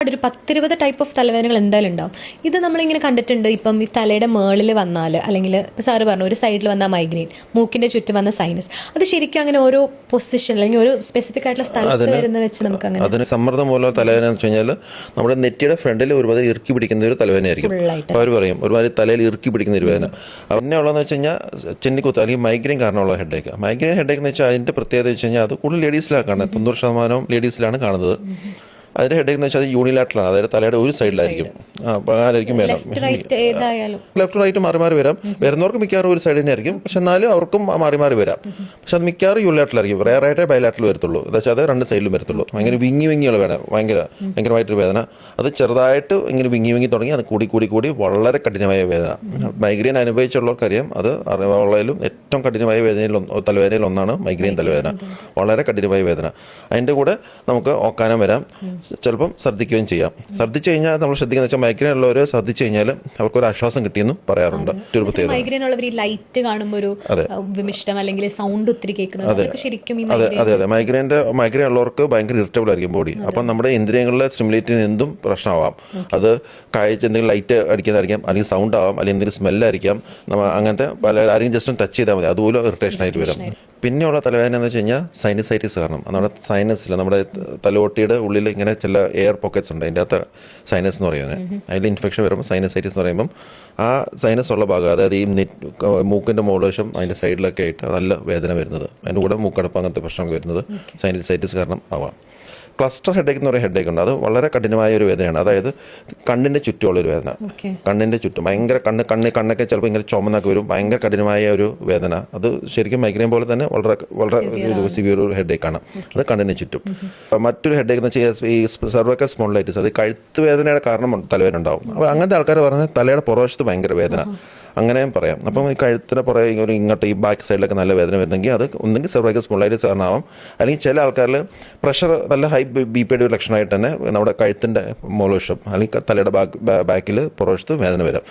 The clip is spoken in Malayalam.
ഒരു 10-20 ടൈപ്പ് ഓഫ് തലവേദനകൾ എന്തായാലും ഉണ്ടാവും. ഇത് നമ്മളിങ്ങനെ കണ്ടിട്ടുണ്ട്. ഇപ്പം ഈ തലയുടെ മേളിൽ വന്നാൽ, അല്ലെങ്കിൽ സാറ് പറഞ്ഞു ഒരു സൈഡിൽ വന്നാൽ മൈഗ്രെയിൻ, മൂക്കിൻ്റെ ചുറ്റും വന്ന സൈനസ്, അത് ശരിക്കും അങ്ങനെ ഓരോ പൊസിഷൻ അല്ലെങ്കിൽ ഒരു സ്പെസിഫിക് ആയിട്ടുള്ള സ്ഥലത്ത് വരുന്ന വെച്ച് നമുക്ക് അങ്ങനെ അതിന് സമ്മർദ്ദം മൂലം തലവേദന എന്ന് വെച്ച് കഴിഞ്ഞാൽ നമ്മുടെ നെറ്റിയുടെ ഫ്രണ്ടിൽ ഒരുപാട് ഇറുക്കി പിടിക്കുന്ന ഒരു തലവേദനയായിരിക്കും. അപ്പോൾ അവർ പറയും ഒരുപാട് തലയിൽ ഇറുക്കി പിടിക്കുന്ന ഒരു വേദന. പിന്നെ ഉള്ളതെന്ന് വെച്ച് കഴിഞ്ഞാൽ ചെന്നിക്കുത്ത് അല്ലെങ്കിൽ മൈഗ്രെയിൻ കാരണമുള്ള ഹെഡേക്ക്. മൈഗ്രെയിൻ ഹെഡേക്ക് എന്ന് വെച്ചാൽ അതിൻ്റെ പ്രത്യേകത വെച്ച് കഴിഞ്ഞാൽ അത് കൂടുതൽ ലേഡീസിലാണ് കാണുന്നത്. 90% ലേഡീസിലാണ് കാണുന്നത്. അതിൻ്റെ ഹെഡേക്ക് എന്ന് വെച്ചാൽ അത് യൂണിലാറ്ററലാണ്, അതായത് തലയുടെ ഒരു സൈഡിലായിരിക്കും. ആയിരിക്കും വേദന. ലെഫ്റ്റ് റൈറ്റ് മാറി മാറി വരാം. വരുന്നവർക്ക് മിക്കവാറും ഒരു സൈഡിൽ തന്നെയായിരിക്കും, പക്ഷെ എന്നാലും അവർക്കും മാറി മാറി വരാം. പക്ഷെ അത് മിക്കവാറും യൂണിലാറ്ററിലായിരിക്കും. റയറായിട്ടേ ബൈലാറ്ററിൽ വരത്തുള്ളൂ. എന്താ വെച്ചാൽ അത് രണ്ട് സൈഡിലും വരത്തുള്ളൂ. ഭയങ്കര വിങ്ങിയുള്ള വേദന, ഭയങ്കരമായിട്ടൊരു വേദന. അത് ചെറുതായിട്ട് ഇങ്ങനെ വിങ്ങി തുടങ്ങി അത് കൂടി വളരെ കഠിനമായ വേദന. മൈഗ്രെയിൻ അനുഭവിച്ചുള്ളവർക്കറിയാം, അത് വളരെയും ഏറ്റവും കഠിനമായ തലവേദനയിൽ ഒന്നാണ് മൈഗ്രെയിൻ തലവേദന. വളരെ കഠിനമായ വേദന. അതിൻ്റെ കൂടെ നമുക്ക് ഓക്കാനം വരാം, ചിലപ്പം ഛർദ്ദിക്കുകയും ചെയ്യാം. ഛർദ്ദിച്ചു കഴിഞ്ഞാൽ നമ്മൾ ശ്രദ്ധിക്കുന്ന വെച്ചാൽ മൈഗ്രെയിൻ ഉള്ളവർ ഛർദ്ദിച്ചു കഴിഞ്ഞാൽ അവർക്കൊരു ആശ്വാസം കിട്ടിയെന്നും പറയാറുണ്ട്. മൈഗ്രെയിൻ ഉള്ളവർ ലൈറ്റ് കാണുമ്പോൾ ഒരു വിമിഷ്ടം അല്ലെങ്കിൽ സൗണ്ട് ഒത്തിരി കേൾക്കുന്നത്. അതെ മൈഗ്രെയിൻ ഉള്ളവർക്ക് ഭയങ്കര ഇറിറ്റബിൾ ആയിരിക്കും ബോഡി. അപ്പം നമ്മുടെ ഇന്ദ്രിയങ്ങളിലെ സ്റ്റിമുലേറ്റ് ചെയ്യുന്ന എന്തും പ്രശ്നമാവാം. അത് കാഴ്ച എന്തെങ്കിലും ലൈറ്റ് അടിക്കുന്നതായിരിക്കാം, അല്ലെങ്കിൽ സൗണ്ട് ആവാം, അല്ലെങ്കിൽ എന്തെങ്കിലും സ്മെല്ലായിരിക്കാം. അങ്ങനത്തെ ആരെങ്കിലും ജസ്റ്റ് ടച്ച് ചെയ്താൽ മതി, അതുപോലെ ഇറിറ്റേഷൻ ആയിട്ട് വരും. പിന്നെയുള്ള തലവേദന എന്ന് വെച്ച് കഴിഞ്ഞാൽ സൈനസൈറ്റിസ് കാരണം. നമ്മുടെ സൈനസിൽ നമ്മുടെ തലയോട്ടിയുടെ ഉള്ളിൽ ഇങ്ങനെ ചില എയർ പോക്കറ്റ്സ് ഉണ്ട്, അതിൻ്റെ അകത്ത് സൈനസ് എന്ന് പറയുന്നത്. അതിൽ ഇൻഫെക്ഷൻ വരുമ്പോൾ സൈനസൈറ്റിസ് എന്ന് പറയുമ്പം ആ സൈനസ് ഉള്ള ഭാഗം, അതായത് ഈ മൂക്കിൻ്റെ മുകൾവശം അതിൻ്റെ സൈഡിലൊക്കെ ആയിട്ട് നല്ല വേദന വരുന്നത്. അതിൻ്റെ കൂടെ മൂക്കടപ്പ് അങ്ങനത്തെ പ്രശ്നമൊക്കെ വരുന്നത് സൈനസൈറ്റിസ് കാരണം ആവാം. ക്ലസ്റ്റർ ഹെഡേക്ക് എന്ന് പറയുന്ന ഹെഡേക്ക് ഉണ്ട്. അത് വളരെ കഠിനമായ ഒരു വേദനയാണ്. അതായത് കണ്ണിൻ്റെ ചുറ്റുമുള്ളൊരു വേദന. കണ്ണിൻ്റെ ചുറ്റും ഭയങ്കര കണ്ണൊക്കെ ചിലപ്പോൾ ഇങ്ങനെ ചുമന്നൊക്കെ വരും. ഭയങ്കര കഠിനമായ ഒരു വേദന. അത് ശരിക്കും മൈഗ്രെയിൻ പോലെ തന്നെ വളരെ സിവിയർ ഒരു ഹെഡേക്കാണ്. അത് കണ്ണിന് ചുറ്റും. മറ്റൊരു ഹെഡേക്ക് എന്ന് വെച്ചാൽ ഈ സെർവൈക്കൽ സ്പോണ്ടിലൈറ്റിസ്, അത് കഴുത്ത് വേദനയുടെ കാരണം തലവേദന ഉണ്ടാവും. അപ്പോൾ അങ്ങനത്തെ ആൾക്കാർ പറഞ്ഞാൽ തലയുടെ പുറവശത്ത് ഭയങ്കര വേദന, അങ്ങനെയും പറയാം. അപ്പം ഈ കഴുത്തിന് പുറകെ ഇങ്ങോട്ട് ഈ ബാക്ക് സൈഡിലൊക്കെ നല്ല വേദന വരുന്നെങ്കിൽ അത് ഒന്നെങ്കിൽ സെർവൈക്കൽ സ്പോണ്ടിലൈറ്റിസ് കാരണമാവും, അല്ലെങ്കിൽ ചില ആൾക്കാരിൽ പ്രഷർ നല്ല ഹൈ BP ഒരു ലക്ഷണമായിട്ട് തന്നെ നമ്മുടെ കഴുത്തിൻ്റെ മുകൾവശം അല്ലെങ്കിൽ തലയുടെ ബാക്കിൽ പുറവശത്ത് വേദന വരാം.